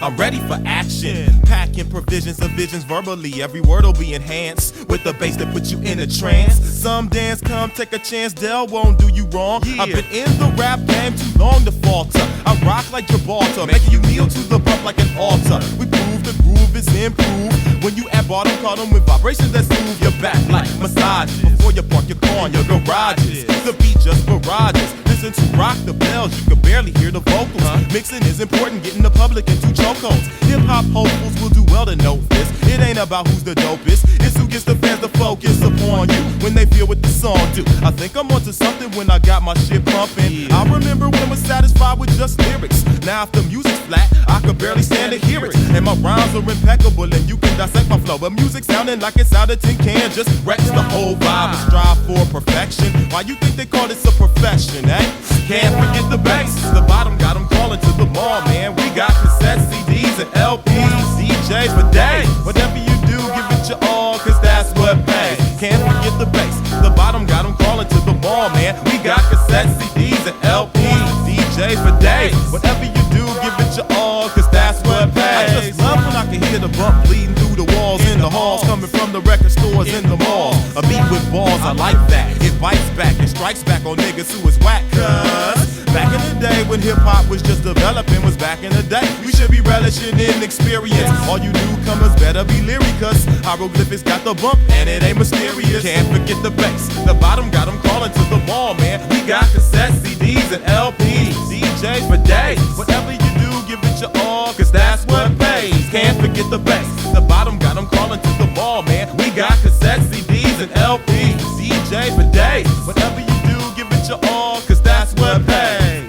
I'm ready for action. Packing provisions of visions verbally. Every word will be enhanced with the bass that puts you in a trance. Some dance, come take a chance. Del won't do you wrong. I've been in the rap game too long to falter. I rock like Gibraltar, making you kneel to the bump like an altar. We prove the groove is improved when you at bottom, caught them with vibrations that smooth your back like massages. Before you park your car in your garages, the beat just barrages. Listen to rock the bells, you can barely hear the vocals. Mixing is important, getting the public into chokeholds. Hip-hop hopefuls will do well to note this. It ain't about who's the dopest, it's who gets the fans to focus upon you when they feel what the song do. I think I'm onto something when I got my shit pumping. I remember when I was satisfied with just lyrics. Now if the music's flat, I could barely stand to hear it. And my rhymes are impeccable and you can dissect my flow. But music sounding like it's out of tin can just wrecks the whole vibe and strive for perfection. Why you think they call this a profession, eh? Can't forget the bass. The bottom got them calling to the mall, man. We got cassettes, CDs, and LPs, DJs for days. Whatever you do, give it your all, cause that's what pays. Can't forget the bass. The bottom got them calling to the mall, man. We got cassettes, CDs, and LPs, DJs for days. Whatever you do, give it your all, cause that's what pays. I just love when I can hear the bump bleeding through the walls in the halls, coming from the record stores in the malls. A beat with balls, I like that. It bites back, it strikes back on niggas who is whack. Cause back in the day when hip-hop was just developing, was back in the day. We should be relishing in experience. All you newcomers better be leery, cause Hieroglyphics got the bump and it ain't mysterious. Can't forget the bass. The bottom got them calling to the mall, man. We got cassettes, CDs, and LPs, DJs for days. Whatever you do, give it your all, cause that's what pays. Can't forget the bass. The bottom got them calling to the mall, man. We got cassettes, CDs, and LPs, DJs for days. Whatever you do, give it your all, cause that's what pays.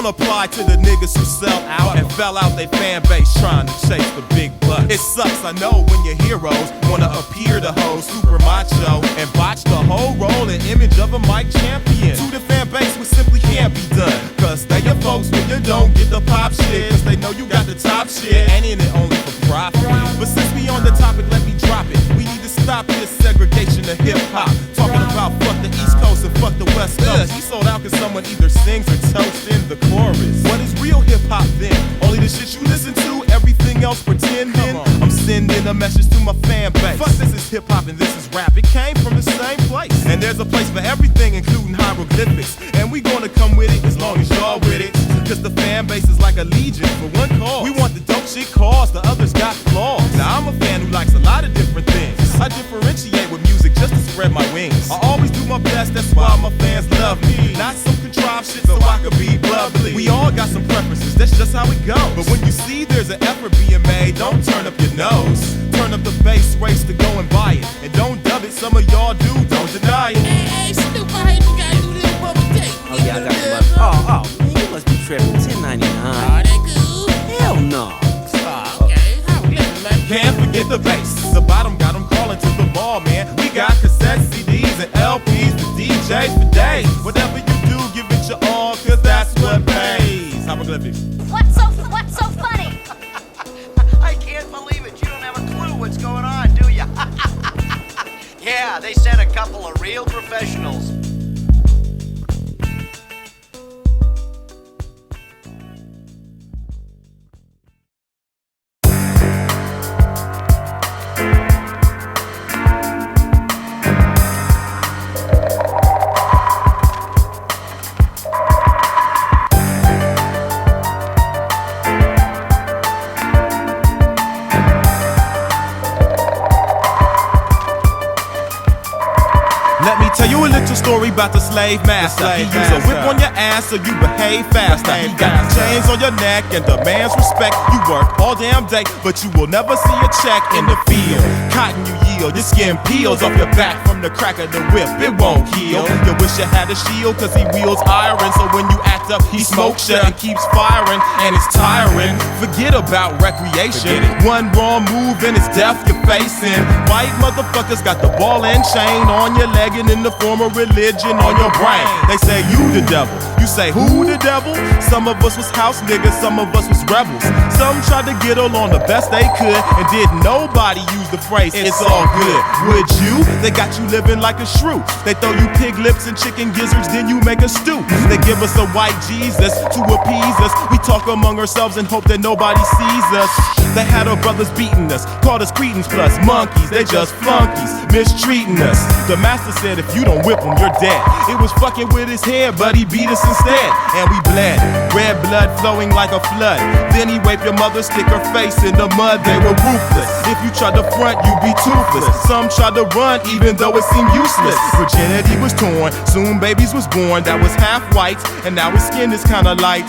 Apply to the niggas who sell out and fell out they fan base trying to chase the big bucks. It sucks, I know, when your heroes wanna appear to host super macho and botch the whole role and image of a mic champion. To the fan base, which simply can't be done. Cause they your folks when you don't get the pop shit. Cause they know you got the top shit and in it only for profit. But since we on the topic, let me drop it. We need to stop this segregation of hip hop. Talking about fuck the East Coast and fuck the West Coast. We sold out cause someone either sings or toasts in the chorus. What is real hip hop then? Only the shit you listen to, everything else pretending. I'm sending a message to my fan base. Fuck this is hip hop and this is rap. It came from the same place. And there's a place for everything, including hieroglyphics. And we gonna come with it as long as y'all with it. Cause the fan base is like a legion for one cause. We want the dope shit cause, the others got flaws. Now I'm a fan who likes a lot of different things. I differentiate with music just to spread my wings. I always do my best, that's why my fans love me. Not some contrived shit so I could be lovely. We all got some preferences, that's just how it goes. But when you see there's an effort being made, don't turn up your nose. Turn up the bass race to go and buy it. And don't dub it, some of y'all do, don't deny it. Hey, Snoop, I heard you gotta do this for me tape. Oh yeah, I got the money. Oh, man, you must be tripping. $10.99. Oh, they cool? Hell no. Oh, okay. How we listen, man? Can't forget the bass. The bottom got them calling to the mall, man. We got cassettes, CDs, and LPs for DJs for days. Whatever you do, give it your all, cause that's what pays. Hieroglyphics. What's so funny? I can't believe it. You don't have a clue what's going on, do ya? Yeah, they sent a couple of real professionals. Tell you a little story about the slave master. He use a whip on your ass so you behave faster. He got chains on your neck and demands respect. You work all damn day, but you will never see a check in the field. Cotton you yield feel. Your skin peels off your back from the crack of the whip. It won't heal. You wish you had a shield, cause he wields iron. So when you act up, he smokes you and keeps firing. And it's tiring. Forget about recreation. One wrong move and it's death you're facing. White motherfuckers got the ball and chain on your leg and in the form of religion on your brain. They say you the devil. You say who the devil? Some of us was house niggas, some of us was rebels. Some tried to get along the best they could and did nobody use the phrase it's all good. Would you? They got you living like a shrew. They throw you pig lips and chicken gizzards, then you make a stew. They give us a white Jesus to appease us. We talk among ourselves and hope that nobody sees us. They had our brothers beating us, called us cretins plus monkeys. They just flunkies, mistreating us. The master said if you don't whip them, you're dead. It was fucking with his head, but he beat us instead. And we bled, red blood flowing like a flood. Then he raped your mother, stick her face in the mud. They were ruthless. If you tried to front, you'd be toothless. Some tried to run, even though it seemed useless. Virginity was torn, soon babies was born. That was half white, and now his skin is kinda light.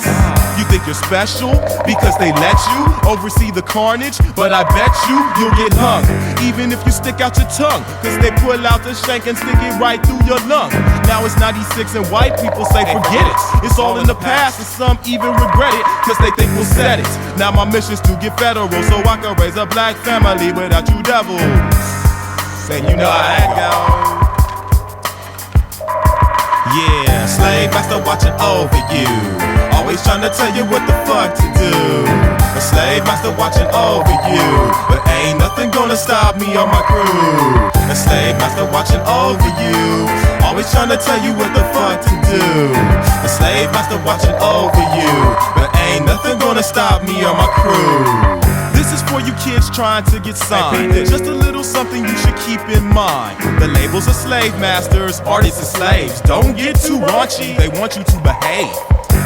You think you're special because they let you oversee the carnage, but I bet you'll get hung. Even if you stick out your tongue, cause they pull out the shank and stick it right through your lung. Now it's 96 and white people say forget it. It's all in the past and some even regret it, cause they think we'll set it. Now my mission's to get federal so I can raise a black family without you devils. And you know how that goes. Yeah, slave master watching over you, always trying to tell you what the fuck to do. A slave master watching over you, but ain't nothing gonna stop me or my crew. A slave master watching over you, always trying to tell you what the fuck to do. A slave master watching over you, but ain't nothing gonna stop me or my crew. This is for you kids trying to get signed. Just a little something you should keep in mind. The labels are slave masters, artists are slaves. Don't get too raunchy, they want you to behave.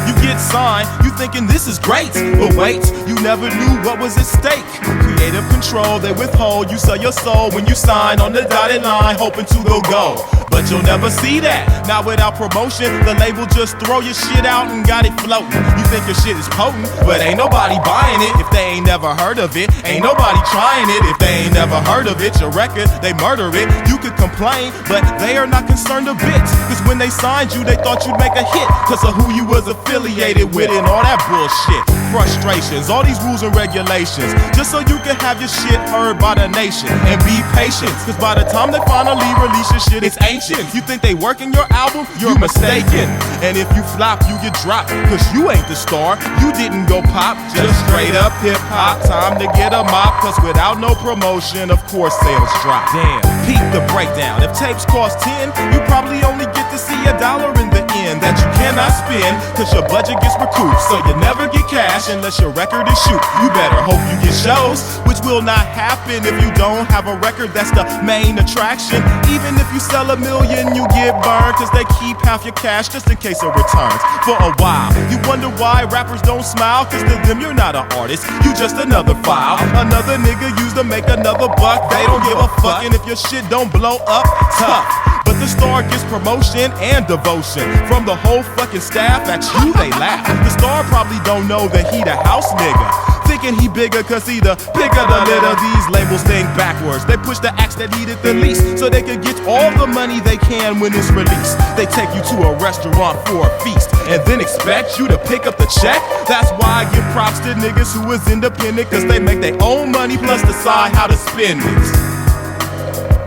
You get signed, you thinking this is great, but wait, you never knew what was at stake. Creative control, they withhold, you sell your soul when you sign on the dotted line, hoping to go. But you'll never see that. Now without promotion, the label just throw your shit out and got it floating. You think your shit is potent, but ain't nobody buying it if they ain't never heard of it. Ain't nobody trying it if they ain't never heard of it. Your record, they murder it. You could complain, but they are not concerned a bit. Cause when they signed you, they thought you'd make a hit cause of who you was affiliated with and all that bullshit. Frustrations, all these rules and regulations, just so you can have your shit heard by the nation. And be patient, cause by the time they finally release your shit, it's ancient. You think they working your album? You're mistaken. And if you flop, you get dropped, cause you ain't the star. You didn't go pop, just straight up hip-hop. Time to get a mop, cause without no promotion, of course sales drop. Damn, peep the breakdown. If tapes cost 10, you probably only get to see $1 in the end that you cannot spend, cause your budget gets recouped. So you never get cash unless your record is shoot. You better hope you get shows, which will not happen if you don't have a record. That's the main attraction. Even if you sell 1 million, you get burned, cause they keep half your cash just in case it returns. For a while, you wonder why rappers don't smile, cause to them you're not an artist, you just another file. Another nigga used to make another buck. They don't give a fuck, and if your shit don't blow up, tough. But the star gets promotion and devotion from the whole fucking staff. At you they laugh. The star probably don't know that he the house nigga, thinking he bigger cause he the bigger the litter. These labels think backwards. They push the acts that need it the least so they can get all the money they can when it's released. They take you to a restaurant for a feast and then expect you to pick up the check. That's why I give props to niggas who is independent, cause they make their own money plus decide how to spend it.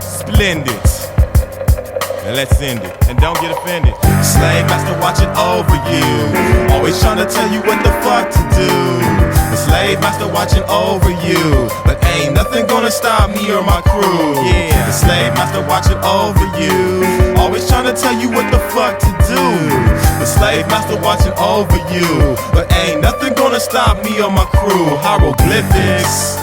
Splendid. And let's end it, and don't get offended. Slave master watching over you, always trying to tell you what the fuck to do. The slave master watching over you, but ain't nothing gonna stop me or my crew. Yeah, the slave master watching over you, always trying to tell you what the fuck to do. The slave master watching over you, but ain't nothing gonna stop me or my crew. Hieroglyphics.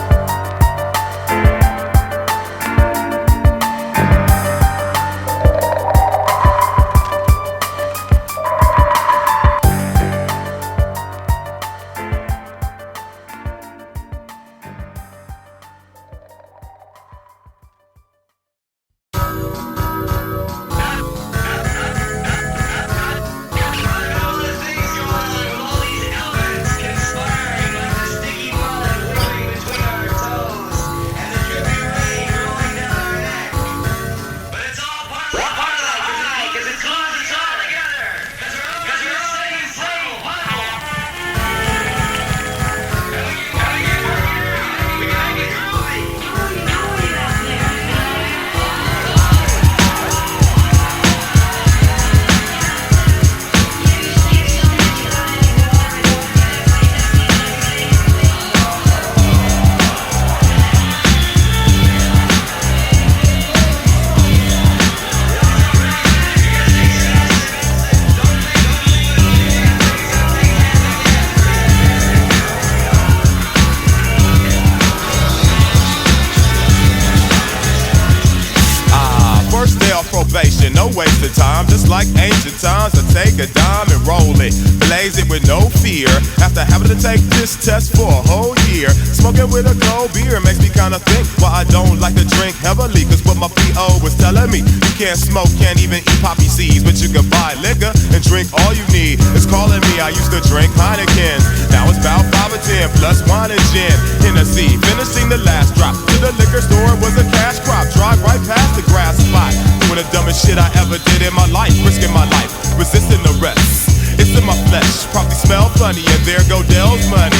like ancient times. I take a dime and roll it, blaze it with no fear. After having to take this test for a whole year, smoking with a cold beer makes me kinda think why I don't like to drink heavily. Cause what my P.O. was telling me, you can't smoke, can't even eat poppy seeds, but you can buy liquor and drink all you need. It's calling me, I used to drink Heineken. Now it's about 5 or 10 plus wine and gin. Hennessy, finishing the last drop. To the liquor store was a cash crop. Drive right past the grass spot. Doing the dumbest shit I ever did in my life. Risking my life, resisting the rest. It's in my flesh, probably smell funny, and there go Dell's money.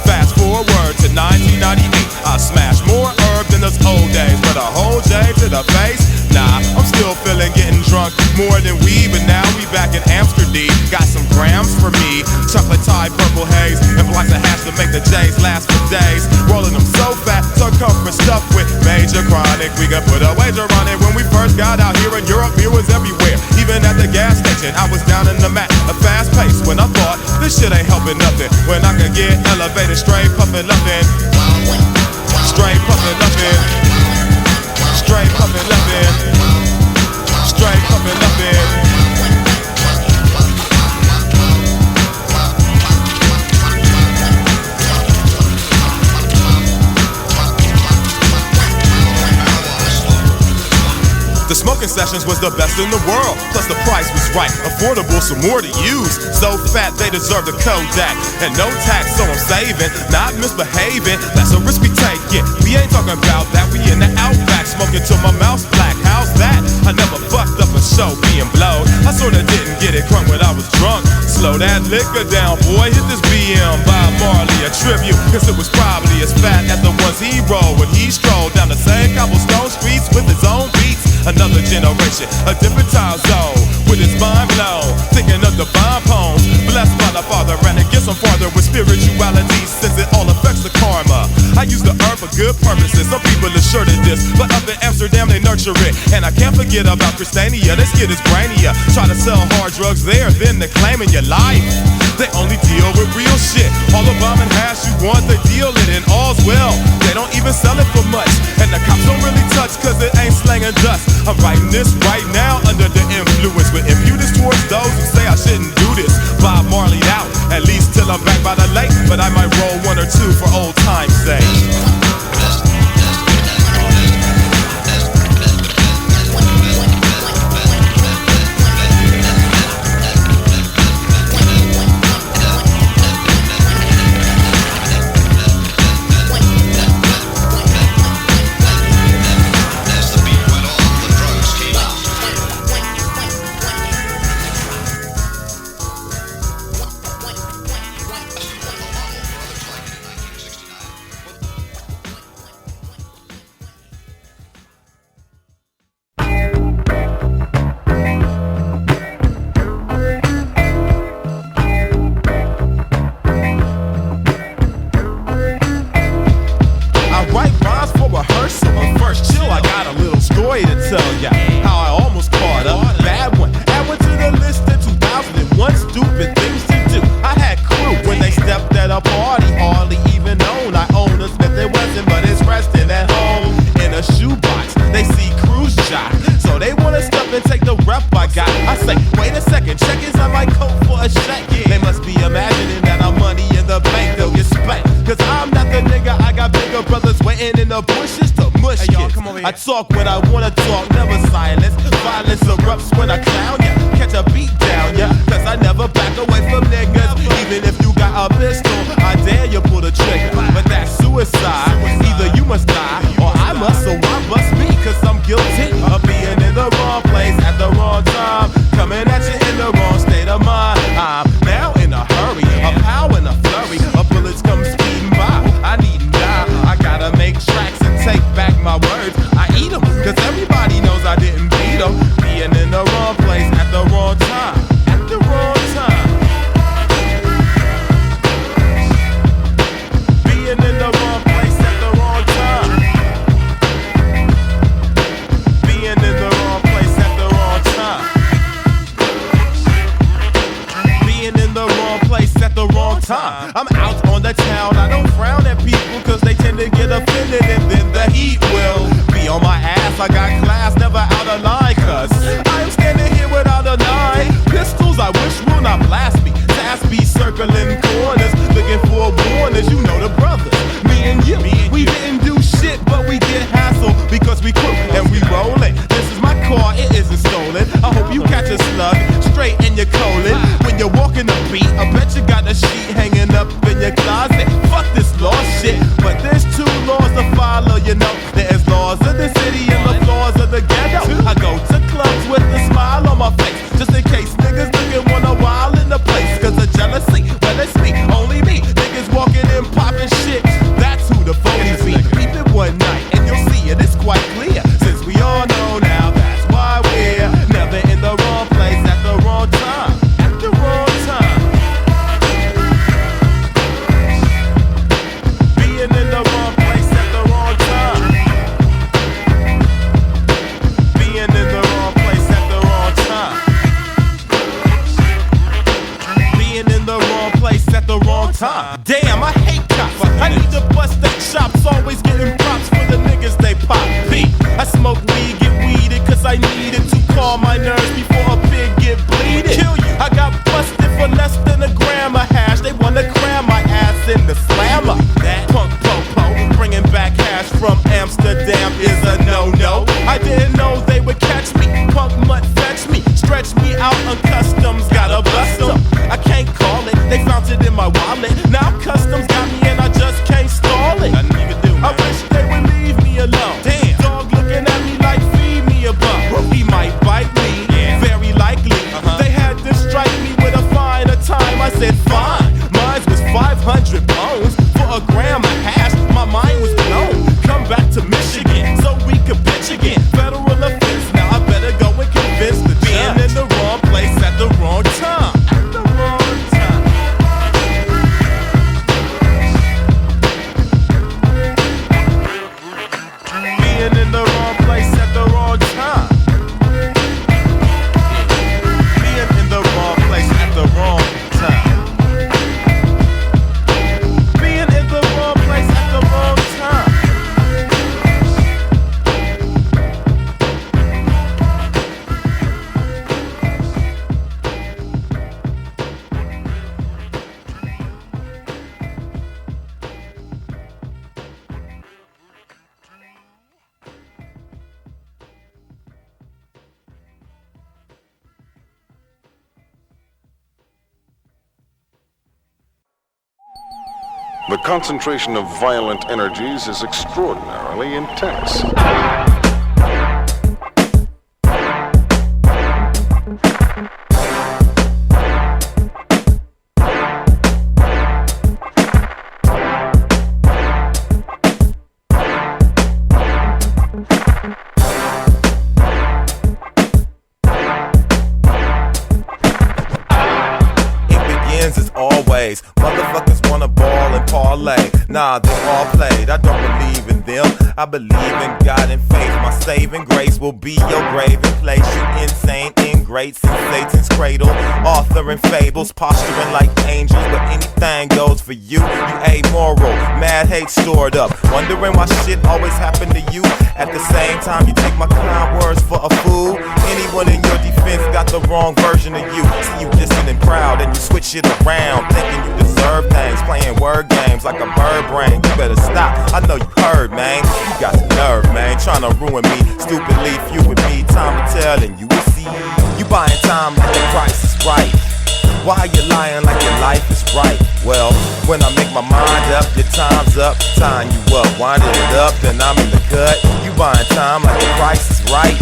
Fast forward to 1998, I smashed more herb than those old days. But a whole J to the face, nah, I'm still feeling getting drunk more than weed. But now we back in Amsterdam, got some grams for me. Chocolate tie, purple haze, and blocks of hash to make the J's last for days. Rolling them so fat, circumference stuffed with major chronic. We could put a wager on it. When we first got out here in Europe, beer was everywhere. Even at the gas station, I was down in the mat, a fast pace. When I thought, this shit ain't helping nothing. When I could get elevated, straight puffin' lovin'. Straight puffin' lovin'. Straight puffin' lovin'. Straight puffin' lovin'. The smoking sessions was the best in the world. Plus the price was right, affordable, some more to use. So fat they deserve the Kodak. And no tax, so I'm saving, not misbehaving. That's a risk we taking. We ain't talking about that, we in the outback, smoking till my mouth's black. How's that? I never fucked up a show being blowed. I sorta didn't get it crunk when I was drunk. Slow that liquor down, boy, hit this BM by Marley, a tribute. Cause it was probably as fat as the ones he rolled when he strolled down the same cobblestone streets with his own beats. Another generation, a different time zone. With his mind blown, thinking of divine poems. Blessed by the Father, and it gets him farther with spirituality, since it all affects the karma. I use the herb for good purposes. Some people are sure to this, but up in Amsterdam they nurture it. And I can't forget about Christiania, this kid is brainier. Try to sell hard drugs there, then they're claiming your life. They only deal with real shit. All the bomb and hash you want, they deal it, and all's well. They don't even sell it for much, and the cops don't really touch, cause it ain't slanging dust. I'm writing this right now under the influence, with impudence towards those who say I shouldn't do this. Bob Marley'd out, at least till I'm back by the lake, but I might roll 1 or 2 for old time's sake. I talk when I wanna talk, never silence. Violence erupts when I clown ya, catch a beat down ya. Cause I never back away from niggas. Even if you got a pistol, I dare you pull the trigger. But that's suicide, either you must die, or I must, so I must be. Cause I'm guilty of being in the wrong place at the wrong time, coming at you in the wrong state of mind. I'm now in a hurry, a power and a flurry, a bullets come speeding by. I needn't die, I gotta make tracks and take back my words. Cause everybody knows I didn't beat them. Being in the wrong place at the wrong time. At the wrong time. Being in the wrong place at the wrong time. Being in the wrong place at the wrong time. Being in the wrong place at the wrong time. I'm out on the town, I don't frown at people, cause they tend to get offended, and then the heat will be on my ass. I got class, never out of line, cause I'm standing here with without a nine. Pistols I wish will not blast me. Task be circling corners, looking for warners. You know the brothers, me and you. We didn't do shit, but we get hassled because we cook and we rollin'. This is my car, it isn't stolen. I hope you catch a slug straight in your colon. When you're walking the beat, I bet you got a sheet hanging up in your closet. Fuck this law shit, but there's two laws to follow, you know. There's laws of the city and the laws of the ghetto. I go to clubs with a smile on my face, just in case niggas looking wanna wild in the place. Cause of jealousy, well it's me, only me. Niggas walking in popping shit, that's who the phonies be. Keep it one night and you'll see it, it's quite clear. Since we all know now, that's why we're never in the wrong place at the wrong time. At the wrong time. Being in the wrong place at the wrong time. Being in the wrong place at the wrong time. Being in the wrong place at the wrong time. Damn, I hate cops. I need to bust their chops. Always getting props for the niggas they pop. B. I smoke weed, get weeded, cause I needed to calm my nerves before a pig get bleeded. Kill you. I got busted for less than a gram of hash. They wanna cram my ass in the slammer. That punk po-po, bringing back hash from Amsterdam is a no-no. I didn't know they would catch me. Punk mutt fetch me, stretch me out on customs, gotta bust them. I can't call it, they found it in my wallet. Now customs got me and I just can't stall it. I wish they would leave me alone. Damn. Dog looking at me like feed me a bum. He might bite me, very likely. They had to strike me with a fine a time. I said fine, mine was 500 bones for a gram of hash. My mind was blown. Come back to Michigan so we could bitch again. Federal offense, now I better go and convince the judge. Being in the wrong place at the wrong time. At the wrong time. Being in the wrong place at the wrong time. Being in the wrong place at the wrong time. Being in the wrong place at the wrong time. The concentration of violent energies is extraordinarily intense. Motherfuckers wanna ball and parlay. Nah, they all played. I don't believe in them. I believe in God and faith. My saving grace will be your grave and place you insane, ingrates in Satan's cradle. Author and fables, posturing like angels, but anything goes for you. You amoral, mad hate stored up. Wondering why shit always happen to you. At the same time, you take my kind words for a fool. Anyone in your defense got the wrong version of you. See you distant and proud, and you switch it around, thinking you deserve things, playing word games like a bird brain. You better stop, I know you heard, man. You got the nerve, man, trying to ruin me. Stupidly few with me, time to tell, and you will see. You buying time like the price is right. Why you lying like your life is right? Well, when I make my mind up, your time's up. Tying you up, winding it up, then I'm in the cut. You buying time like the price is right.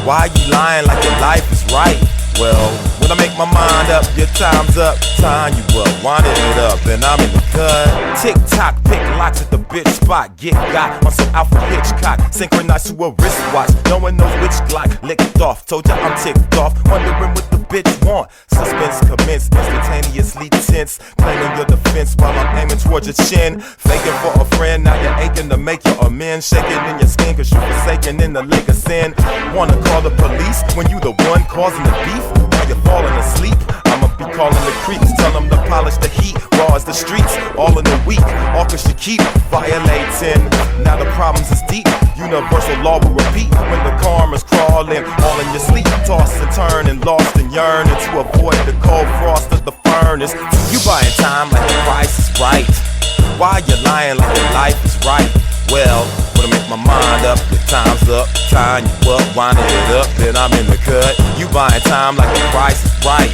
Why you lying like your life is right? Well, when I make my mind up, your time's up. Tying you up, winding it up, then I'm in the cut. Tick-tock, pick locks at the bitch spot. Get got on some Alfred Hitchcock, synchronized to a wristwatch. No one knows which Glock licked off. Told ya I'm ticked off, wondering what the bitch want. Suspense commenced, instantaneously tense. Claiming your defense while I'm aiming towards your chin. Faking for a friend, now you're aching to make your amends. Shaking in your skin cause you forsaken in the lake of sin. Wanna call the police when you the one causing the beef? While you're falling asleep, I'ma be calling the creeps. Tell them to polish the heat, raw as the streets. All in the week, all cause you keep violating. Now the problems is deep, universal law will repeat. When the karma's crawling, all in your sleep. Toss and turn and law earnest. You buying time like the price is right. Why you lying like your life is right? Well, when I make my mind up, your time's up. Tying you up, winding it up, then I'm in the cut. You buying time like the price is right.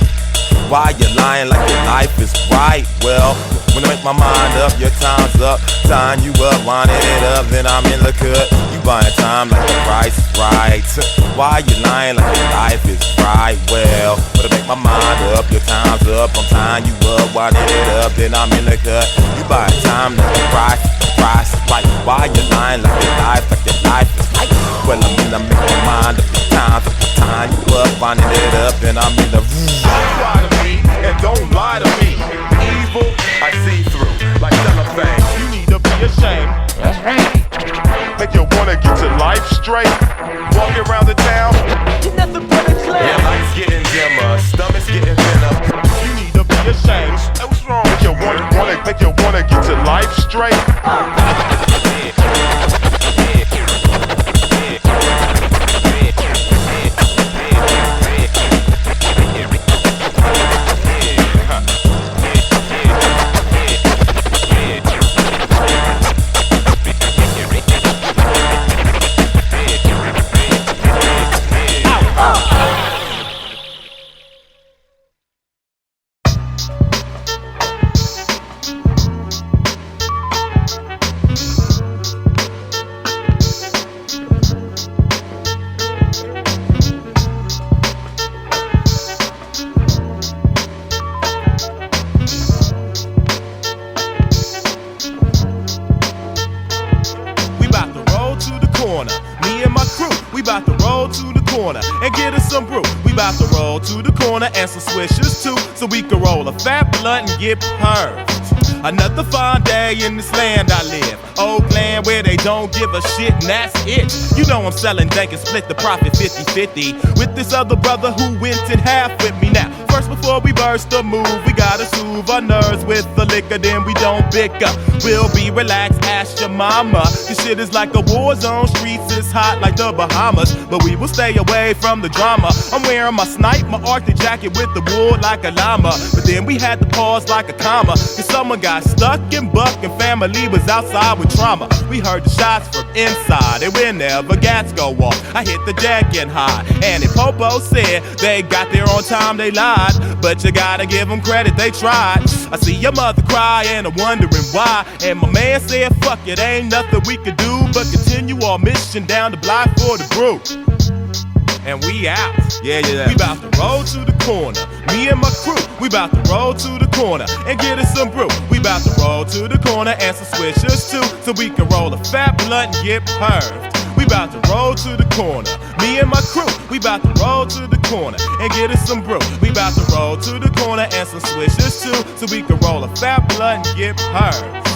Why you lying like your life is right? Well, when I make my mind up, your time's up. Tying you up, winding it up, then I'm in the cut. You buying time like the price is right. Why you lying like your life is right? Well, when I make my mind up, your time's up. I'm tying you up, winding it up, then I'm in the cut. You buying time like the price is right. Why you lying like your life is right? Well, I mean, I make my mind up, your time's up. I'm tying you up, winding it up, then I'm in the and don't lie to me. Evil, I see through. Like cellophane, you need to be ashamed. That's right. Make you wanna get your life straight. Walking around the town, You're nothing but a clown. your lights getting dimmer, stomach's getting thinner. You need to be ashamed. Hey, what's wrong? Make you wanna get your life straight. And get us some brew. We bout to roll to the corner and some swishers too, so we can roll a fat blunt and get purged. Another fine day in this land I live. Old land where they don't give a shit and that's it. You know I'm selling dank and split the profit 50-50 with this other brother who went in half with me. Now, first before we burst the move, we gotta soothe our nerves with the liquor, then we don't pick up. We'll be relaxed, ask your mama. This shit is like a war zone, streets is hot like the Bahamas, but we will stay away from the drama. I'm wearing my snipe, my Arctic jacket with the wool like a llama, but then we had to pause like a comma, cause someone got stuck in buck and family was outside with trauma. We heard the shots from inside and whenever gats go off, I hit the deck and hide. And if Popo said they got there on time, they lied, but you gotta give them credit, they tried. I see your mother cry and I'm wondering why, and my man said fuck it, ain't nothing we could do but continue our mission down the block for the brew. And we out. Yeah. We bout to roll to the corner. Me and my crew, we bout to roll to the corner and get us some brew. We bout to roll to the corner and some swishers too, so we can roll a fat blunt and get purged. We bout to roll to the corner. Me and my crew, we bout to roll to the corner and get us some brew. We bout to roll to the corner and some swishers too, so we can roll a fat blunt and get purged.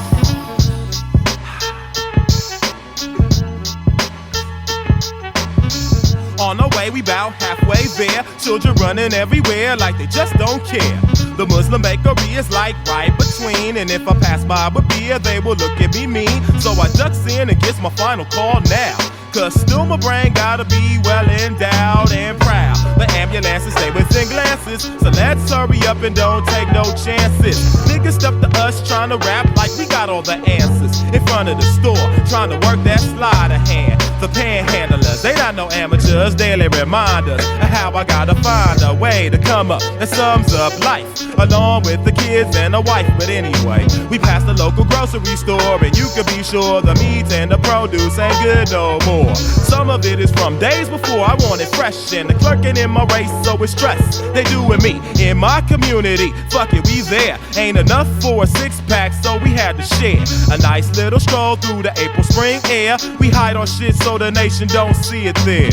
On our way, we bout halfway there. Children running everywhere like they just don't care. The Muslim bakery is like right between, and if I pass by with beer, they will look at me mean. So I ducks in and gets my final call now, cause still my brain gotta be well endowed and proud. The ambulances stay within glances, so let's hurry up and don't take no chances. Niggas stuff to us trying to rap like we got all the answers. In front of the store, trying to work that sleight of hand. The panhandlers, they not no amateurs, daily reminders of how I gotta find a way to come up that sums up life, along with the kids and the wife. But anyway, we passed the local grocery store, and you can be sure the meat and the produce ain't good no more. Some of it is from days before I want it fresh, and the clerking in my race, so it's stress. They doing me in my community. Fuck it, we there. Ain't enough for a six-pack, so we had to share a nice little stroll through the April spring air. We hide our shit so the nation don't see it there.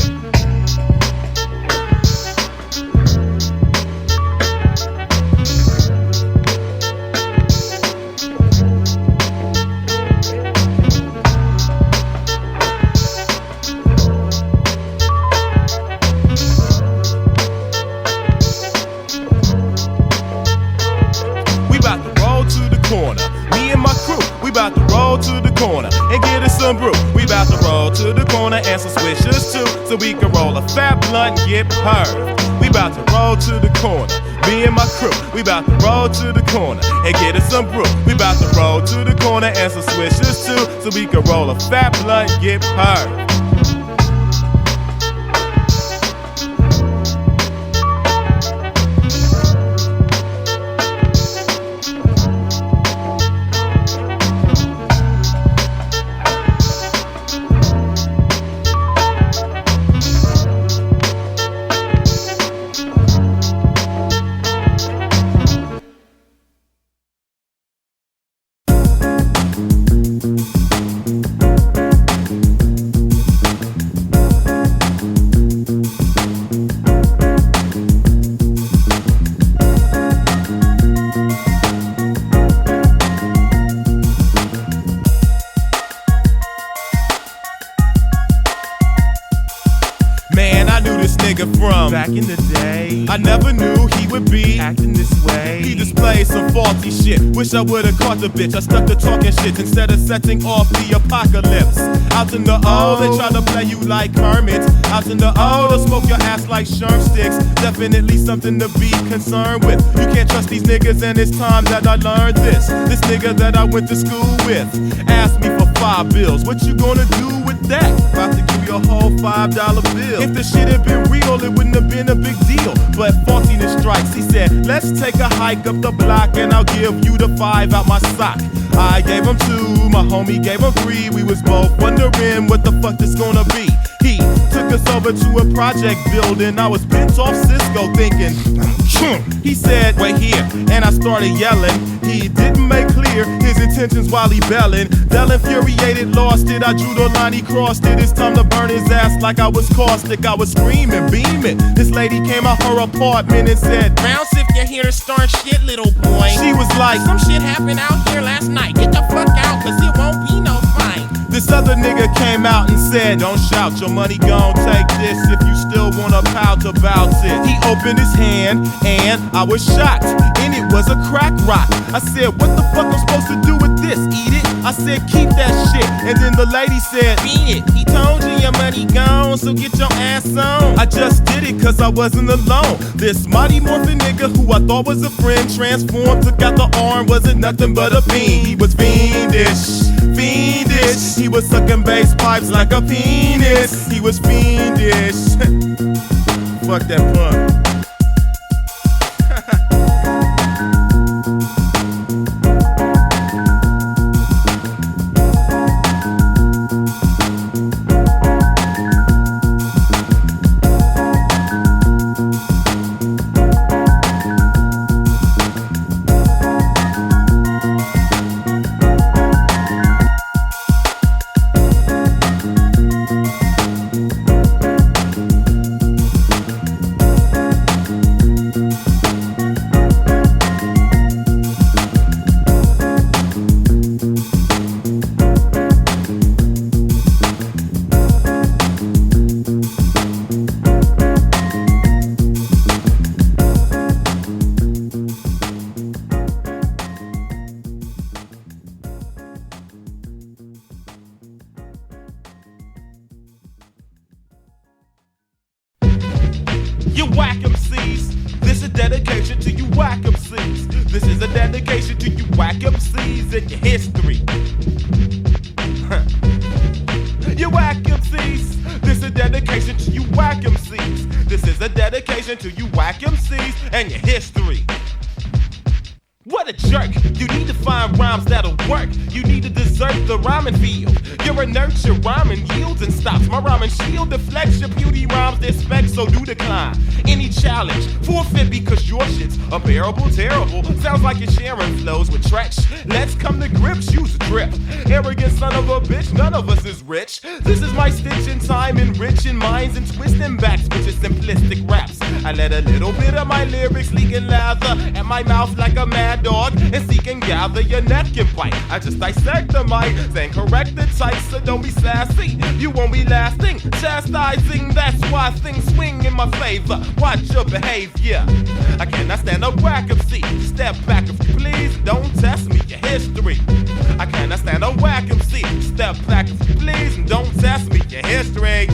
Brew. We bout to roll to the corner and some swishers too, so we can roll a fat blunt and get purged. We bout to roll to the corner. Me and my crew, we bout to roll to the corner and get us some brew. We bout to roll to the corner and some swishers too, so we can roll a fat blunt and get purred. From back in the day, I never knew he would be acting this way. He displayed some faulty shit. Wish I would've caught the bitch. I stuck to talking shit instead of setting off the apocalypse. Out in the O, they try to play you like hermits. Out in the O, they'll smoke your ass like sherm sticks. Definitely something to be concerned with. You can't trust these niggas, and it's time that I learned this. This nigga that I went to school with asked me for $5 What you gonna do with that? About to give you a whole $5 bill. If the shit had been real, it wouldn't have been a big deal. But faultiness strikes. He said, let's take a hike up the block and I'll give you the 5 out my sock. I gave him 2, my homie gave him 3. We was both wondering what the fuck this gonna be. He took us over to a project building. I was bent off Cisco thinking, he said, wait here, and I started yelling. He didn't make clear his intentions while he belling. Del infuriated, lost it. I drew the line, he crossed it. It's time to burn his ass like I was caustic. I was screaming, beaming. This lady came out her apartment and said, Bounce if you're here to start shit, little boy. She was like, some shit happened out here last night. Get the fuck out, cause it won't be no fight. This other nigga came out and said, don't shout, your money gon' take this if you still wanna pout about it. He opened his hand and I was shocked, and it was a crack rock. I said, what the fuck I'm supposed to do with this? Eat it? I said, keep that shit. And then the lady said, beat it. He told you your money gone, so get your ass on. I just did it cause I wasn't alone. This mighty morphin' nigga who I thought was a friend transformed, took out the arm, wasn't nothing but a fiend. He was fiendish, fiendish. He was sucking bass pipes like a penis. He was fiendish. Fuck that punk. You whack MCs, this is a dedication to you whack MCs. This is a dedication to you whack MCs and your history. You whack MCs, this is a dedication to you whack MCs. This is a dedication to you whack MCs and your history. What a jerk, you need to find rhymes that'll work. You need to desert the rhyming field. You're inert, your rhyming yields and stops. My rhyming shield deflects your beauty rhymes, their specs, so do decline. Any challenge, forfeit because your shit's unbearable, terrible. Sounds like you're sharing flows with Tretch. Let's come to grips, use a drip. Arrogant son of a bitch, none of us is rich. This is my stitch in time, enriching minds and twisting backs with your simplistic raps. I let a little bit of my lyrics leak and lather at my mouth like a mad dog and seek and gather your neck and bite. I just dissect the mic, then correct the type, so don't be sassy. You won't be lasting, chastising. That's why things swing in my favor. Watch your behavior. I cannot stand a whack MC. Step back if you please. Don't test me, your history. I cannot stand a whack MC. Step back if you please, and don't test me, your history.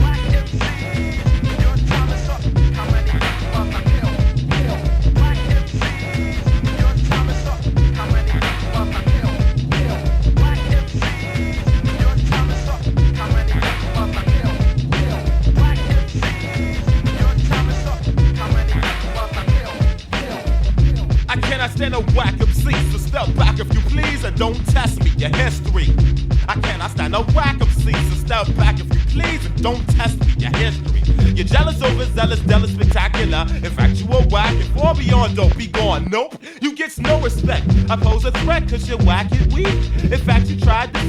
stand a whack MC, so step back if you please and don't test me, your history. I cannot stand a whack MC, so step back if you please and don't test me, your history. You're jealous, overzealous, jealous, spectacular. In fact, you a whack and far beyond don't be gone. Nope, you get no respect. I pose a threat cause you're whack and weak. In fact, you tried to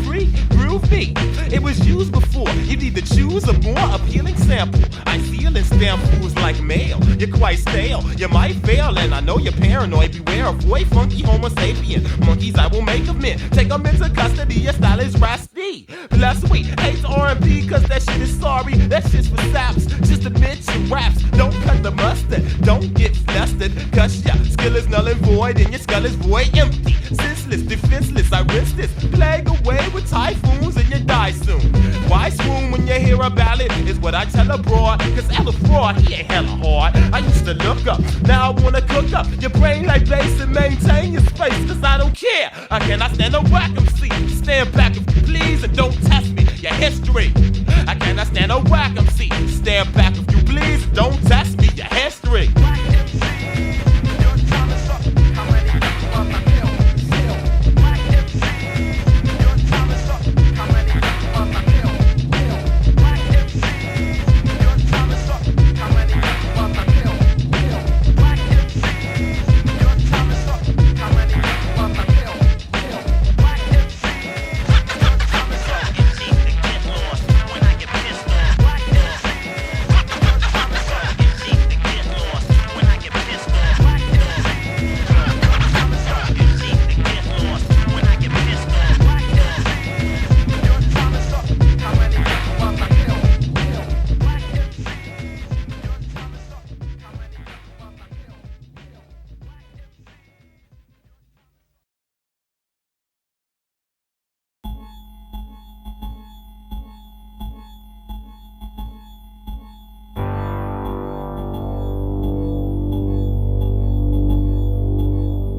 groove me. It was used before. You need to choose a more appealing sample. I seal and stamp fools like mail. You're quite stale. You might fail, and I know you're paranoid. Beware of boy, Funky Homosapien. Monkeys I will make of men. Take them into custody. Your style is rusty. Plus we hate R&B cause that shit is sorry. That shit's for saps. Just admit your raps. Don't cut the mustard. Don't get flustered. Cause your skill is null and void and your skull is void empty. Senseless, defenseless, I risk this. Plague away with typhoons and you die soon. Why swoon when you hear a ballad is what I tell abroad. Cause Ella fraud, he ain't hella hard. I used to look up, now I wanna cook up your brain like bass and maintain your space. Cause I don't care, I cannot stand a whack MC. Stand back if you please and don't test me, your history. I cannot stand a whack MC. Stand back if you please and don't test me, your history.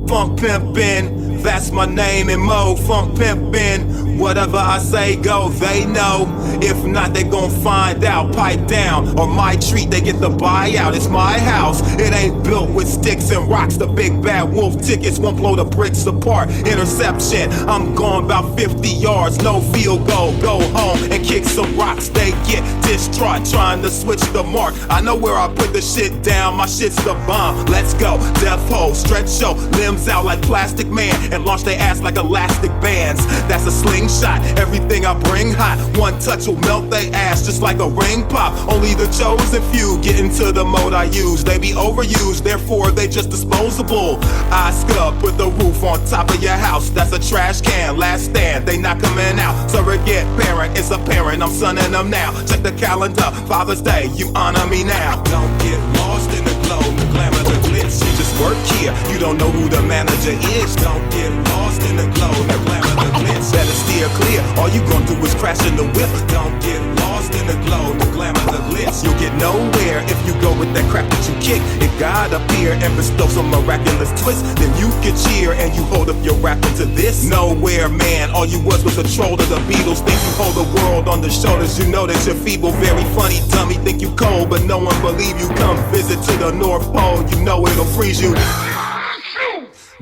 Funk pimpin', that's my name in mode. Funk pimpin', whatever I say go, they know. If not, they gon' find out. Pipe down, or my treat, they get the buyout. It's my house, it ain't built with sticks and rocks. The big bad wolf tickets won't blow the bricks apart. Interception, I'm gone about 50 yards, no field goal. Go home and kick some rocks. They get distraught, trying to switch the mark. I know where I put the shit down, my shit's the bomb. Let's go, death hole, stretch your limbs out like Plastic Man and launch their ass like elastic bands. That's a slingshot, everything I bring hot. One touch will melt their ass just like a ring pop. Only the chosen few get into the mode I use. They be overused, therefore they just disposable. I scrub, put the roof on top of your house. That's a trash can, last stand, they not coming out. Surrogate parent, it's apparent, I'm sunning them now. Check the calendar, Father's Day, you honor me now. Don't get lost in the glow, the glamour, the glitz. You just work here, you don't know who the manager is. Don't get lost in the glow, the glamour, the glitz. Better steer clear, all you gon' do is crash in the whip. Don't get lost in the glow, the glamour, the glitz. You'll get nowhere if you go with that crap that you kick. If God appear and bestow some miraculous twist, then you can cheer and you hold up your rap into this. Nowhere, man, all you was a troll to the Beatles. Think you hold the world on the shoulders, you know that you're feeble. Very funny, dummy, think you cold, but no one believe you. Come visit to the North Pole, you know it'll freeze you.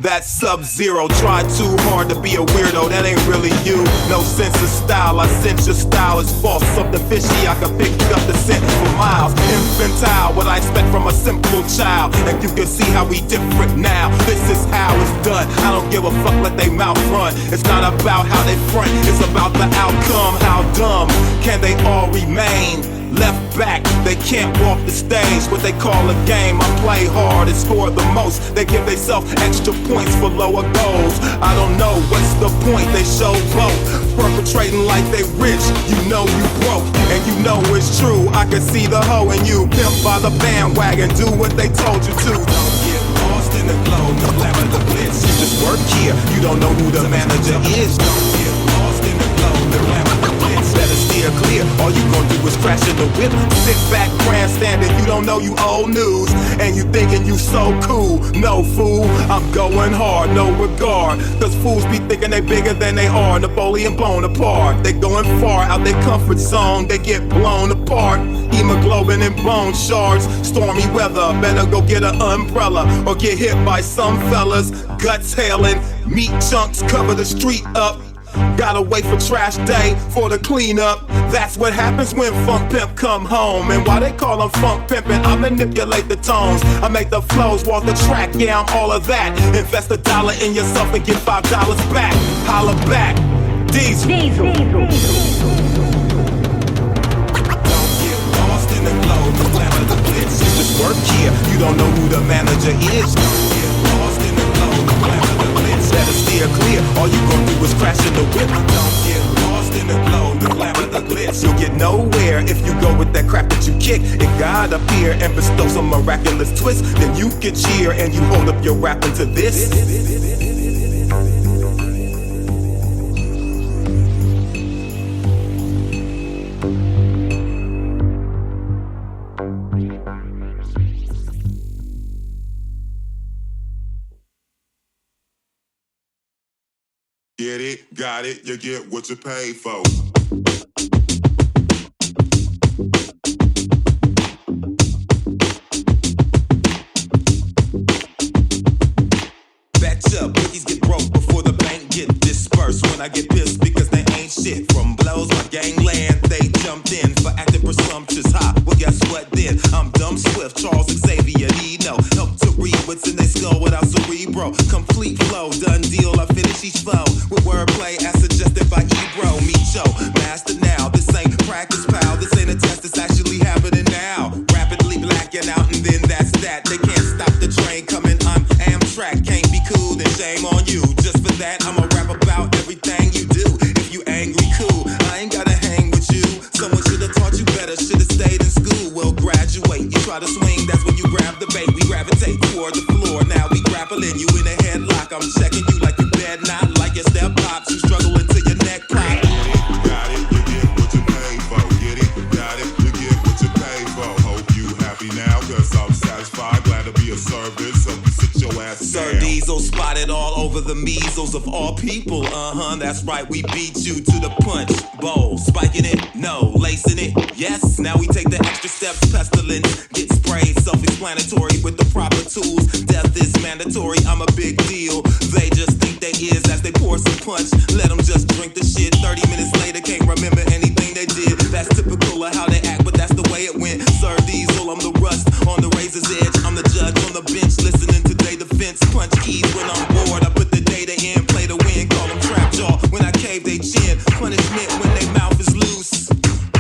That's Sub-Zero, try too hard to be a weirdo, that ain't really you. No sense of style, I sense your style is false. Something fishy, I can pick up the scent for miles. Infantile, what I expect from a simple child. And you can see how we different now. This is how it's done, I don't give a fuck, let they mouth run. It's not about how they front, it's about the outcome. How dumb can they all remain? Left back, they can't walk the stage. What they call a game, I play hard and score the most. They give themselves extra points for lower goals. I don't know, what's the point? They show both, perpetrating like they rich. You know you broke, and you know it's true. I can see the hoe in you, pimp by the bandwagon. Do what they told you to. Don't get lost in the glow, the glamour, the glitz. You just work here, you don't know who the manager is. Don't get lost in the glow, the glamour, the glitz. Better steer clear, all all you gon' do is crash in the whip. Sit back, grandstanding, you don't know you old news, and you thinking you so cool. No fool, I'm going hard, no regard, cause fools be thinking they bigger than they are. Napoleon blown apart, they going far out their comfort zone, they get blown apart. Hemoglobin and bone shards, stormy weather, better go get an umbrella or get hit by some fellas. Guts hailing, meat chunks cover the street up. Gotta wait for trash day for the cleanup. That's what happens when Funk Pimp come home. And why they call him Funk Pimpin', I manipulate the tones, I make the flows, walk the track, yeah, I'm all of that. Invest $1 in yourself and get $5 back. Holla back, Diesel. The glow, the glamour, the glitz. You just work here, you don't know who the manager is. Don't get lost in the glow, the glamour, the glitz. Better steer clear, all you gon' do is crash in the whip. Don't get lost in the glow, the glamour, the glitz. You'll get nowhere if you go with that crap that you kick. If God appear and bestow some miraculous twist, then you can cheer and you hold up your rapping to this. Get it, got it, you get what you pay for. Betcha, bookies get broke before the bank get dispersed. When I get pissed because they ain't shit. From blows my gangland, they jumped in for acting presumptuous. Ha, well guess what then? I'm dumb swift, Charles Xavier, need no help to read what's in their skull without cerebro. Complete flow, done deal, I finish each flow with wordplay as suggested by Ebro. Micho, master now, this ain't practice, pal. This ain't a test, it's actually happening now. Rapidly blacking out and then that's that. They can't stop the train coming, I'm Amtrak. Can't be cool, then shame on you. Just for that, I'ma rap about everything you do. If you angry, cool, I ain't gotta hang with you. Someone should've taught you better, should've stayed in school. Well, graduate, you try to swing, that's when you grab the bait. We gravitate toward the floor, now we grappling. You in a headlock, I'm checking you like you bad, not like your step pops. You struggle until your neck pop. Got it, you get what you pay for. Get it, got it, you get what you pay for. Hope you happy now, cause I'm satisfied. Glad to be of service, hope you sit your ass Sir down. Diesel spotted all over the measles of all people. That's right, we beat you to the punch bowl. Spiking it, no, lacing it, yes. Now we take the extra steps, pestilence, get sprayed, self-explanatory with the proper tools. Death is mandatory, I'm a big deal. They just think they is as they pour some punch. Let them just drink the shit. 30 minutes later, can't remember anything they did. That's typical of how they act, but that's the way it went. Sir Diesel, I'm the rust on the razor's edge. I'm the judge on the bench, listening to their defense. Punch keys when I'm bored, I put the data in, play to win, call them trap jaw. When I cave they chin, punishment when they mouth is loose.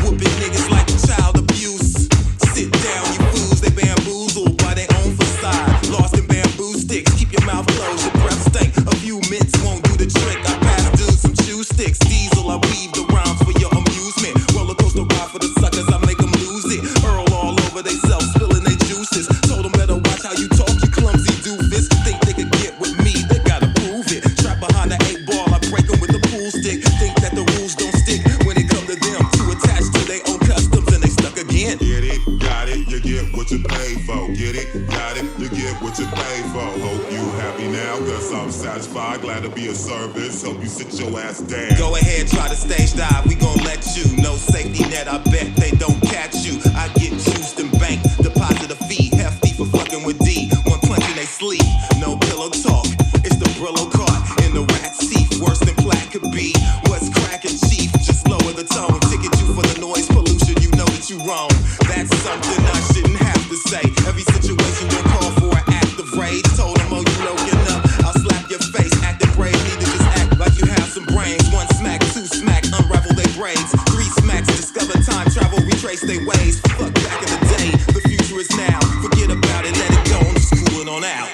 Whooping niggas like child abuse. Sit down, you fools, they bamboozled by their own facade. Lost in bamboo sticks, keep your mouth closed, your breath stink. A few mints won't do the trick. I pass dudes some chew sticks. Diesel, I weave the rhymes for your amusement. Roller coaster ride for the suckers, I make them lose it. Earl all over they self, spilling their juices. Told them better watch how you talk, you clumsy doofus. Think they could get with me, they gotta prove it. Trap behind the 8-ball, I break them with the pool stick. Think that the rules don't stick when it come to them. Too attached to their own customs and they stuck again. Get it, got it, you get what you pay for. Get it, got it, you get what you pay for. Hope you happy now, cause I'm satisfied. Glad to be of service, hope you sit your ass down. Go ahead, try to stage dive, we gon' let you. No safety net, I bet they don't catch you. I get juiced and bank, deposit a fee. Hefty for fucking with D, one punch in they sleep. No pillow talk, it's the Brillo caught in the rat seat. Worse than plaque could be. What's cracking, chief? Just lower the tone. Ticket you for the noise pollution, you know that you wrong. That's something I shouldn't have to say. Every situation will call for an act of rage. Told them, oh, you looking up, I'll slap your face. Acting brave, need to just act like you have some brains. One smack, two smack, unravel their braids. Three smacks, discover time travel, retrace their ways. Fuck back in the day, the future is now. Forget about it, let it go, I'm just cooling on out.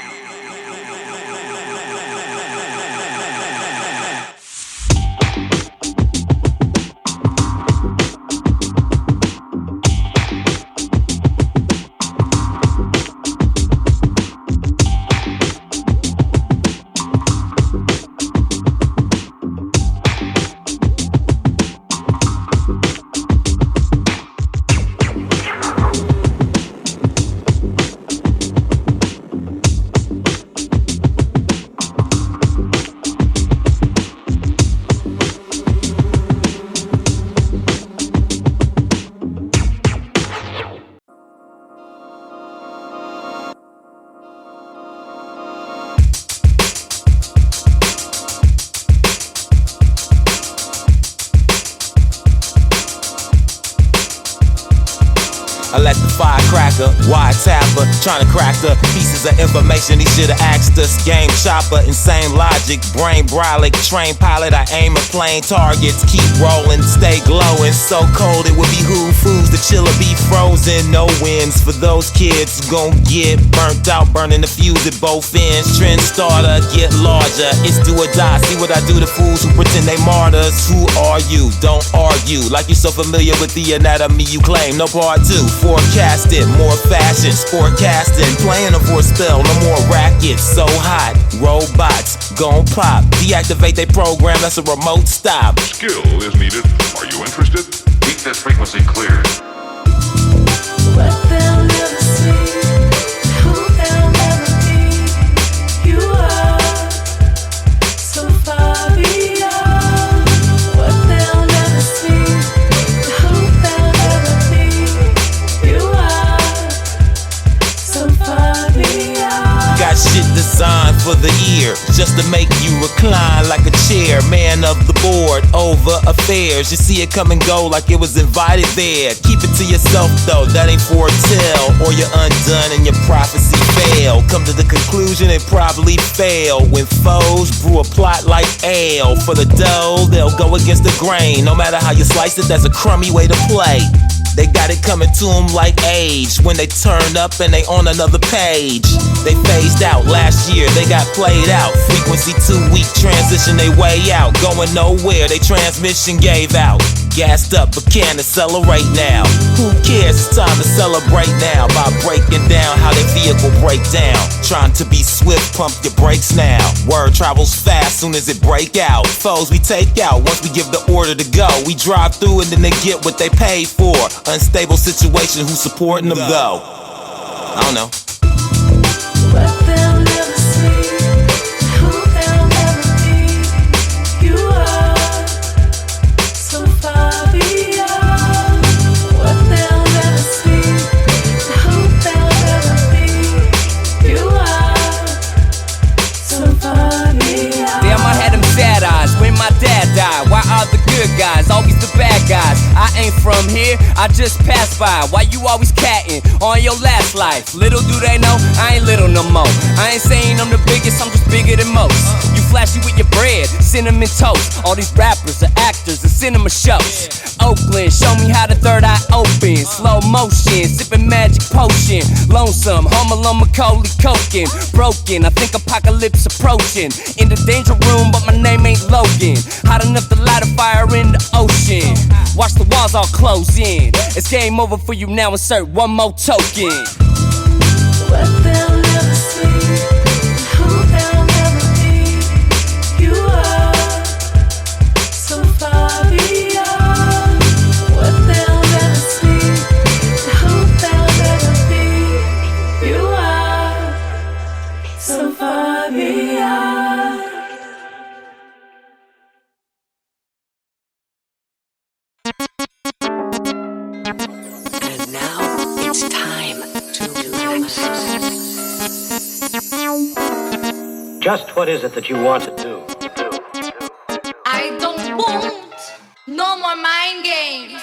I let the firecracker, wire-tapper, trying to crack the pieces of information he should've asked us. Game chopper, insane logic, brain brolic, train pilot, I aim at plane targets. Keep rolling, stay glowing, so cold it would behoove fools to chill or be frozen. No wins for those kids who gon' get burnt out, burning the fuse at both ends. Trend starter, get larger, it's do or die. See what I do to fools who pretend they martyrs. Who are you? Don't argue, like you're so familiar with the anatomy you claim. No part 2. Forecasting, more fashion, sportcasting, playing them for a spell, no more rackets, so hot, robots, gon' pop, deactivate they program, that's a remote stop. Skill is needed. Are you interested? Keep this frequency clear. What they'll never see, who they'll never be, you are so far beyond. What they'll never see, who they'll never be, you are so far beyond. Got shit designed for the ear, just to make you recline like a chair. Man of the board, over affairs. You see it come and go like it was invited there. Keep it to yourself though, that ain't for a tell, or you're undone and your prophecy fail. Come to the conclusion it probably failed when foes brew a plot like ale. For the dough, they'll go against the grain. No matter how you slice it, that's a crummy way to play. They got it coming to them like age. When they turn up and they on another page. They phased out last year, they got played out. Frequency 2 week transition, they way out. Going nowhere, they transmission gave out. Gassed up but can't accelerate now. Who cares, it's time to celebrate now. By breaking down how their vehicle break down. Trying to be swift, pump your brakes now. Word travels fast soon as it break out. Foes we take out once we give the order to go. We drive through and then they get what they paid for. Unstable situation, who's supporting them though? I don't know. What they'll never see, who they'll never be, you are so far beyond. What they'll never see, who they'll never be, you are so far beyond. Damn, I had them sad eyes when my dad died. Why are the good guys always the bad guys? I ain't from here, I just passed by. Why you always catting on your last life? Little do they know, I ain't little no more. I ain't saying I'm the biggest, I'm just bigger than most. You flashy with your bread, cinnamon toast. All these rappers are actors and cinema shows. Oakland, show me how the third eye open. Slow motion, sipping magic potion. Lonesome, home alone, Macaulay Culkin. Broken, I think apocalypse approaching. In the danger room, but my name ain't Logan. Hot enough to light a fire in the ocean. Watch the walls all close in. It's game over for you now, insert one more token. What they'll never see, who they'll never be, you are so far beyond. What they'll never see, who they'll never be, you are so far beyond. And now it's time to relax. Just what is it that you want to do? I don't want no more mind games.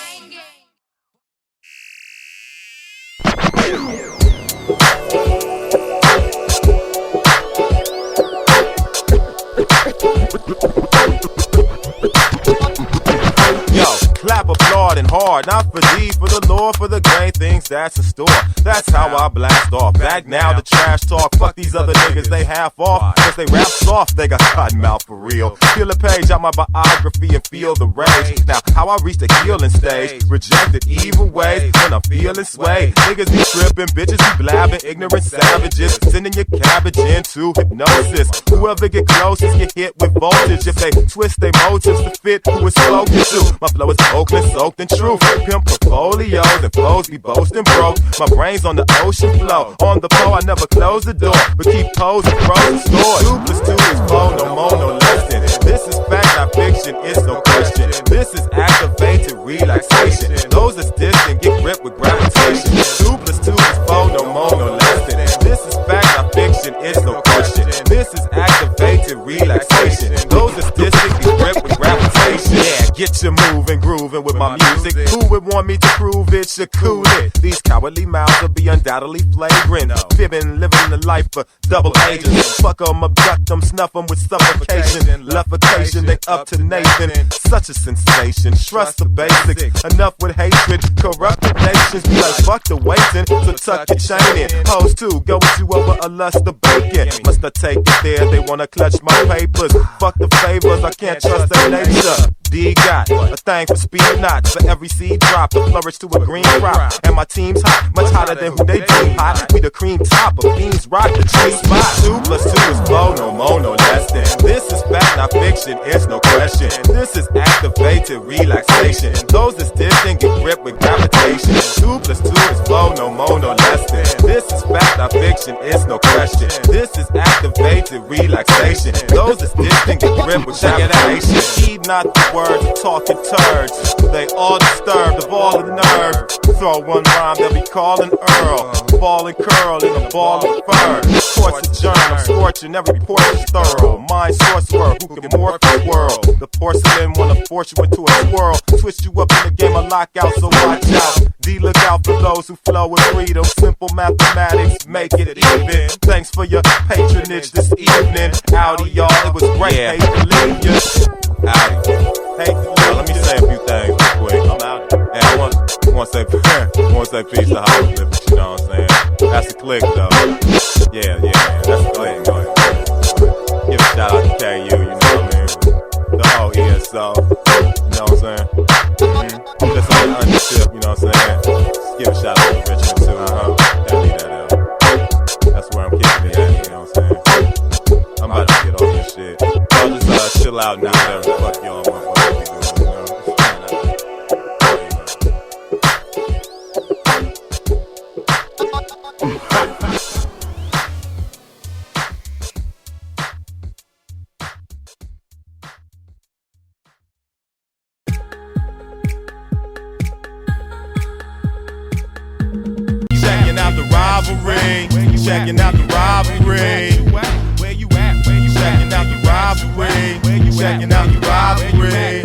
Yo, clap, applaud, and hard. Not for thee, for the Lord, for the great things that's in store. That's how I blast off. Back now, the trash talk. Fuck these other niggas, they half off. Cause they rap soft, they got cotton mouth for real. Peel a page out my biography and feel the rage. Now, how I reach the healing stage. Rejected evil ways when I'm feeling sway. Niggas be tripping, bitches be blabbing. Ignorant savages sending your cabbage into hypnosis. Whoever get closest get hit with voltage. If they twist their motives to fit who it's spoken to. My flow is Oakland soaked in truth. Pimp portfolios and flows be boasting broke. My brain's on the ocean flow. On the pole, I never close the door, but keep posing frozen stores. 2 + 2 is 4, no more, no less than. This is fact, not fiction, it's no question. This is activated relaxation. Those that's distant get gripped with gravitation. 2 + 2 is 4, no more, no less than. This is fact, not fiction, it's no question. This is activated relaxation. Those that's distant get gripped with gravitation. Yeah, get you moving, grooving with my music. Who would want me to prove it? Should cool it. These cowardly mouths will be undoubtedly flagrant. Fibbing, living the life for double agents. Fuck 'em, abduct 'em, snuff 'em with suffocation. Luffocation, they up to Nathan. Such a sensation. Trust the basics. Enough with hatred. Corrupted nations be like, fuck the waiting. So tuck your chain in. Hoes too, go with you over a lust of bacon. Must I take it there? They wanna clutch my papers. Fuck the favors, I can't trust their nature. D got a thing for speed knots. For every seed drop, to flourish to a green crop. And my team's hot, much hotter than who they deem hot. We the cream top of beans, rock the tree spot. 2 + 2 is 4, no more, no less than. This is fact, not fiction, it's no question. This is activated relaxation. Those that's distant get gripped with gravitation. 2 + 2 is 4, no more, no less than. This is fact, not fiction, it's no question. This is activated relaxation. Those that's distant get gripped with gravitation. Heed not the words of talking turds. They all disturbed of all the nerve. Throw one rhyme, they'll be calling Earl. Ball and curl in a ball of fur. Courts adjourn, I'm scorching, every port is thorough. Mind source world, who can morph the world? The porcelain wanna force you into a swirl. Twist you up in the game of lockout, so watch out. D, look out for those who flow with freedom. Simple mathematics, make it even. Thanks for your patronage this evening. Howdy, y'all, it was great, hate to leave you. Howdy. Hey, let me say a few things real quick. I'm out. And I want to say peace to Hieroglyphics, you know what I'm saying? That's a click, though. Yeah, that's a click. Go ahead. Give a shout out to KU, you know what I mean? The whole ESO, you know what I'm saying? Just on the undership, you know what I'm saying? Just give a shout out to Richmond, too. Gotta leave that out. That's where I'm keeping it at, you know what I'm saying? I'm about to get off this shit. Y'all just chill out now, whatever the fuck y'all want. Checking out the rivalry. Checking out the rivalry. Where you at? Checking out the rivalry. Checking out the rivalry.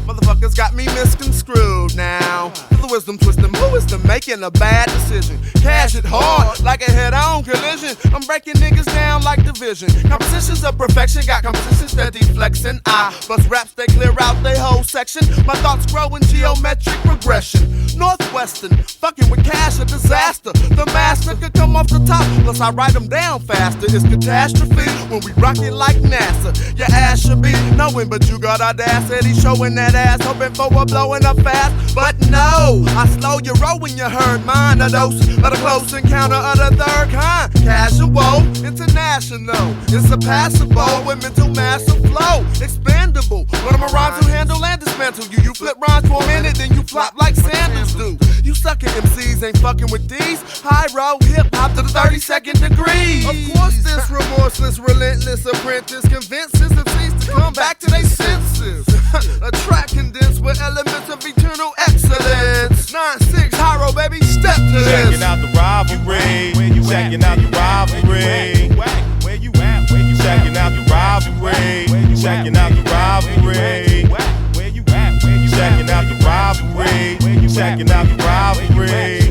Motherfuckers got me misconstrued now. The wisdom twisting, who is to making a bad decision? Cash it hard like a head-on collision. I'm breaking niggas down like division. Compositions of perfection, got compositions that deflexing. I bust raps, they clear out they whole section. My thoughts grow in geometric progression. Northwestern, fucking with cash, a disaster. The master could come off the top, plus I write them down faster. It's catastrophe when we rock it like NASA. Your ass should be knowing, but you got audacity showing that ass, hoping for a blowing up fast. But no, I slow your roll when you heard mine. A dose of the close encounter of the third kind. Casual, international, it's a passable with mental massive flow. Expandable, when I'm around to handle and dismantle you. You flip rhymes for a minute, then you flop like sandals do. You suckin' MCs ain't fucking with these. High road hip hop to the 32nd degree. Of course, this remorseless, relentless apprentice convinces MCs to come back to their senses. A track condensed with elements of eternal excellence. 9-6, Hyro, baby, step to this. Checking out the rivalry. Checking out the rivalry. Where you at? Checking out the rivalry. Checking out the rivalry. Where you at? Checking out the rivalry. Checking out the rivalry.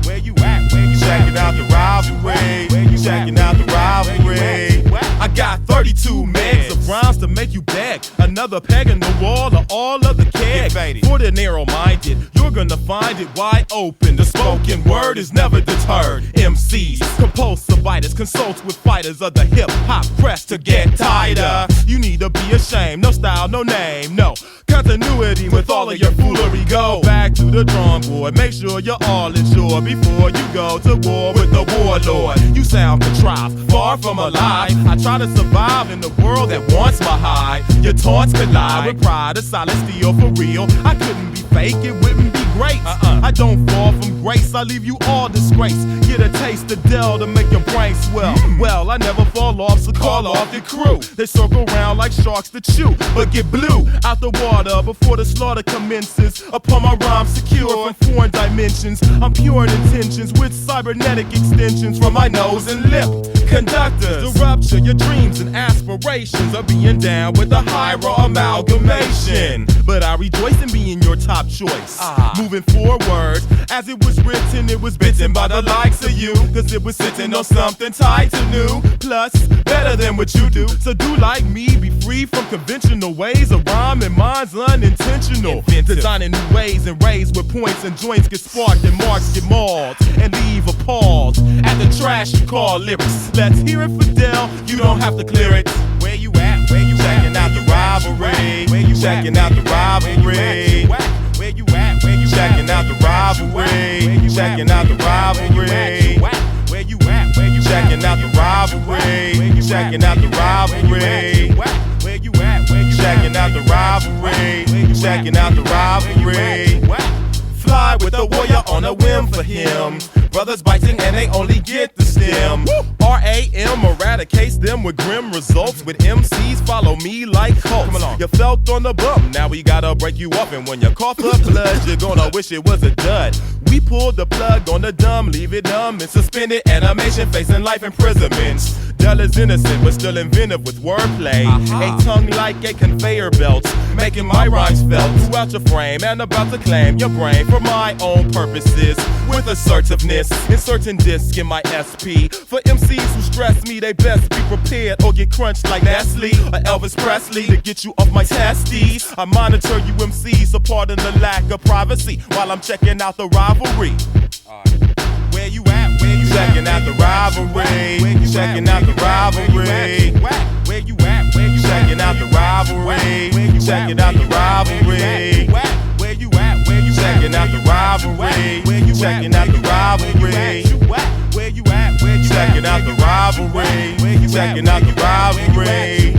Where you at? Checking out the rivalry. Checking out the rivalry. I got 32 megs of rhymes to make you beg. Another peg in the wall of all of the keg. For the narrow-minded, you're gonna find it wide open. The spoken word is never deterred. MCs, compulsive biters, consults with fighters of the hip-hop crest to get tighter. You need to be ashamed. No style, no name, no continuity with all of your foolery. Go back to the drawing board. Make sure you're all insured before you go to war with the warlord. You sound contrived, far from alive. I try to survive in the world that wants my hide. Your taunts collide with pride, a solid steel for real. I couldn't be fake, it wouldn't be great. I don't fall from grace, I leave you all disgrace. Get a taste of Del to make your brain swell. Well, I never fall off, so call off the crew. They circle around like sharks to chew, but get blew out the water before the slaughter commences. Upon my rhyme secure from foreign dimensions, I'm pure in intentions with cybernetic extensions from my nose and lip. conductors to rupture your dreams and aspirations of being down with the higher amalgamation. But I rejoice in being your top choice. Moving forward, as it was written, it was bitten by the likes of you, cause it was sitting on something tied to new, plus better than what you do. So do like me, be free from conventional ways of rhyming, mine's unintentional. Designing new ways and rays where points and joints get sparked and marks get mauled and leave appalled at the trash you call lyrics. Let's hear it for Del, you don't have to clear it. Where you at? Where you checking out the rivalry? Where you checking out the rivalry? Where you at? Where you checking out the rivalry? Where you checking out the rivalry? Where you at? Where you checking out the rivalry? Where you checking out the rivalry? Where you at? Where you checking out the rivalry? Where you checking out the rivalry? Fly with the warrior on a whim for him. Brothers biting and they only get the stem. RAM eradicates them with grim results. With MCs follow me like Hulk. You felt on the bump, now we gotta break you up. And when you cough up blood, you're gonna wish it was a dud. We pulled the plug on the dumb, leave it numb and suspended animation facing life imprisonment. Del is innocent but still inventive with wordplay. A tongue like a conveyor belt, making my rhymes felt throughout your frame and about to claim your brain for my own purposes. With assertiveness, inserting disc in my SP. For MCs who stress me, they best be prepared or get crunched like Nestle or Elvis Presley to get you off my testes. I monitor you MCs, so pardon the lack of privacy while I'm checking out the rivalry. Where you at? Where you checking out the rivalry? Where you checking out the rivalry? Where you at? Where you checking out the rivalry? Where you checking out the rivalry? Where you at? Where you checking out the rivalry? Where you checking out the rivalry? Where you at? Where you checking out the rivalry? Where you checking out the rivalry?